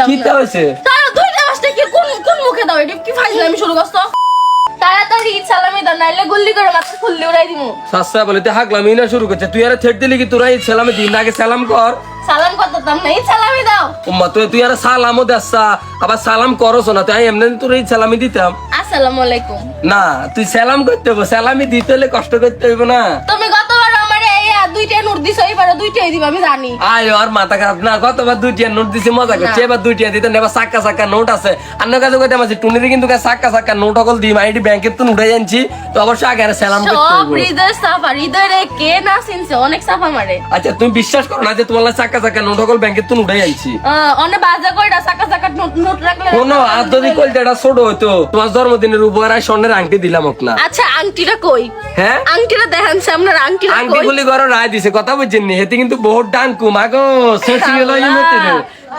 কিটা হইছে তারা দুইটা বাসটা কি কোন মুখে দাও এটা কি ফাইজলামি শুরু করছো তাড়াতাড়ি সালামি দাও নাইলে গুল্লি করে মাথা খুললে উড়াই দিমু সাসা বলে তে হাগলামি না শুরু করছে তুই আরে থেট দিলি কি তোরা ঈদ সালামে দিন আগে সালাম কর সালাম করতাম না এই সালামি দাও উম্মা তুই আরে সালামও দেসা আবার সালাম করছ না তুই এমনি তোর ঈদ সালামি দিতাম আসসালামু আলাইকুম না তুই সালাম করতে হবে সালামি দিতে হলে কষ্ট করতে হইব না তুমি গতবার আমারে এই দুইটা নোট দিছো এবারে দুইটাই দিবা আমি জানি আয় আর মাথা খারাপ না কতবার দুইটা নোট দিছি মজা করছে এবার দুইটা দিতে নেবা সাক্কা সাক্কা নোট আছে অন্য কাছে কইতে মাঝে টুনিরে কিন্তু সাক্কা সাক্কা নোট সকল দিই আইডি ব্যাংকের তো উঠে যাচ্ছি তো অবশ্যই আগে আরে সালাম করতে সব হইব হৃদয় সাফা হৃদয়ে কে না চিনছে অনেক সাফা মারে আচ্ছা তুমি বিশ্বাস করো না যে তোমার সাক্কা সাক্কা নোট সকল ব্যাংকের তো উঠে যাচ্ছি অনেক বাজা কইরা সাকা সাকা নোট রাখলে কোনো আদরি কলটা ছোট হইতো তোমার জন্মদিনের উপহার আর স্বর্ণের আংটি দিলাম না আচ্ছা আংটিটা কই হ্যাঁ আংটিটা দেখান আপনার আংটিটা আংটি কই গুলি ঘর রায় দিছে কথা বুঝছেন নি হেতে কিন্তু বহুত ডাঙ্কু মাগো সসি হলো ইমতে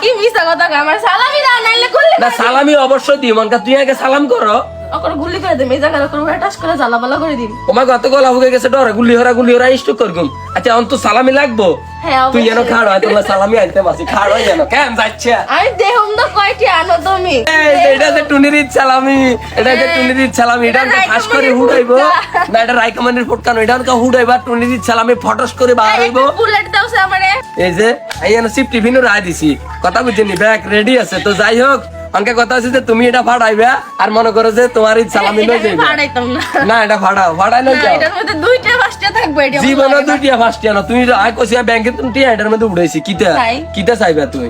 কি মিছা কথা কয় আমার সালামি দাও নাইলে গুল্লি না সালামি অবশ্যই দিই মনকা তুই আগে সালাম করো ওকর গুল্লি করে দে এই জায়গা করে টাচ করে জ্বালাবালা করে দিন ওমা গত গলা হয়ে গেছে ডরে গুলি হরা স্টক করগুম আচ্ছা অন্ত সালামি লাগবো হ্যাঁ তুই যেন খাড় হয় তোমার সালামি আনতে মাসি খাড় হয় যেন কেন যাচ্ছে আমি দেহম তো কয়টি আনো তুমি এটা যে টুনির ঈদ সালামি এটা যে টুনির ঈদ সালামি এটা ফাঁস করে হুড়াইবো না এটা রাইকমান্ডের ফটকানো এটা হুড়াইবা টুনির ঈদ সালামি ফটস করে বার হইবো বুলেট দাও সে আমারে এই যে আইয়ানো সিপ টিফিনও রায় দিছি কথা বুঝছেনি ব্যাগ রেডি আছে তো যাই হোক অনকে কথা আছে যে তুমি এটা ফাড়াইবা আর মনে করো যে তোমার ঈদ সালামি লই যাইবে ফাড়াইতাম না না এটা ফাড়াই লই যাও এটার মধ্যে দুইটা পাঁচটা থাকবে এটা জীবনে দুইটা ফার্স্ট না তুমি আই কইছি ব্যাংকে তুমি টিয়া এটার মধ্যে উড়াইছি কিটা তাই? কিটা চাইবা তুমি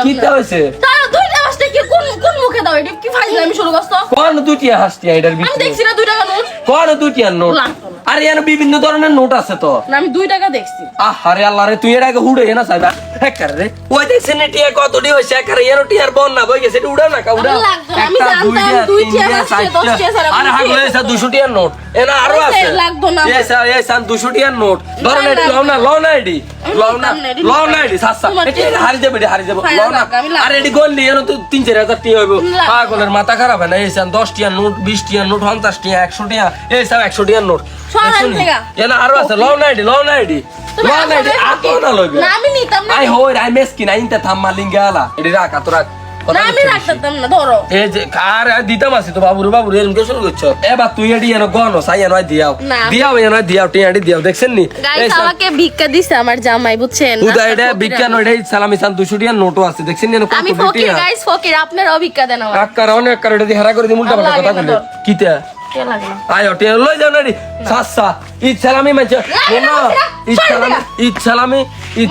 কিটা হইছে তারা দুইটা পাঁচটা কি কোন মুখে দাও এটা কি ফাইজলামি শুরু করছো কোন দুইটা হাসটিয়া এটার আমি ভিতরে দেখছি না 2 টাকা নোট কোন দুইটা নোট লাগতো না। আরে এর বিভিন্ন ধরনের নোট আছে তো না আমি 2 টাকা দেখছি আরে আল্লাহ রে তুই এর আগে উড়ে না চাইবা হেকার রে ওই দেখছেন টিয়া কতটি হইছে একারে এর টিয়ার বন না বই গেছে উড়াও না উড়াও আমার লাগতো না, আমি জানতাম 2 টাকা 10 টাকা ছাড়া আরে হাগলে এসা 200 টিয়ার নোট এনা আরো আছে লাগতো না এসা 200 টিয়ার নোট ধরুন এটি লও না এডি লও না এডি সাসা এটি হারি যাবে লও না আরে এডি গোল নিয়ে তো 3-4 টিয়া হইবো পাগলের মাথা খারাপ না এসা 10 টিয়ার নোট 20 টিয়ার নোট 50 টিয়া 100 টিয়া এসা 100 টিয়ার নোট এনা আরো আছে লও না এডি আতো না লইবে না আমি নিতাম না আই হই আই মেসকিন আইনতে থাম্মা লিঙ্গালা এডি রাখা তোরা না আমি রাখতাম না ধরো এই যে আর দিতাম আছে তো বাবুর এরকম শুরু করছো এবার তুই এডি এনো গনো সাই এনো দিয়াও টিয়াডি দিয়াও দেখছেন নি গাইস আমাকে ভিক্ষা দিছে আমার জামাই বুঝছেন উদা এটা বিজ্ঞান ওইটাই সালামি সান 200 টিয়ার নোটও আছে দেখছেন নি কত আমি ফকির গাইস ফকির আপনারাও ভিক্ষা দেন আমার আকার অনেক কার এটা হারা করে দি উল্টা পাল্টা কথা বলে কিটা কে লাগলো আয় টিয়া লই যাও না রে সাসা ঈদ সালামি মাঝে শোনো ঈদ সালামি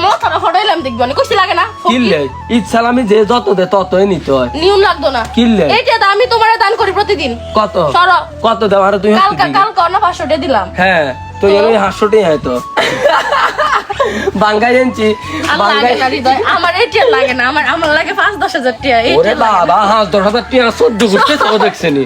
মোতরা ফড়াইলাম দেখবো না কইছি লাগে না কিল্লে ঈদ সালামি যে যত দে ততই নিতে হয় নিউন লাগতো না কিল্লে এইটা তো আমি তোমারে দান করি প্রতিদিন কত সরো কত দাও আর তুই কাল না 500 টাকা দিলাম হ্যাঁ তো এর 500 টাকা হয়তো বাঙ্গাই আনছি বাঙ্গাই আমার এটা লাগে না আমার লাগে 5-10 হাজার টাকা ওরে বাবা 10,000 টাকা সহ্য করতে তো দেখছেনি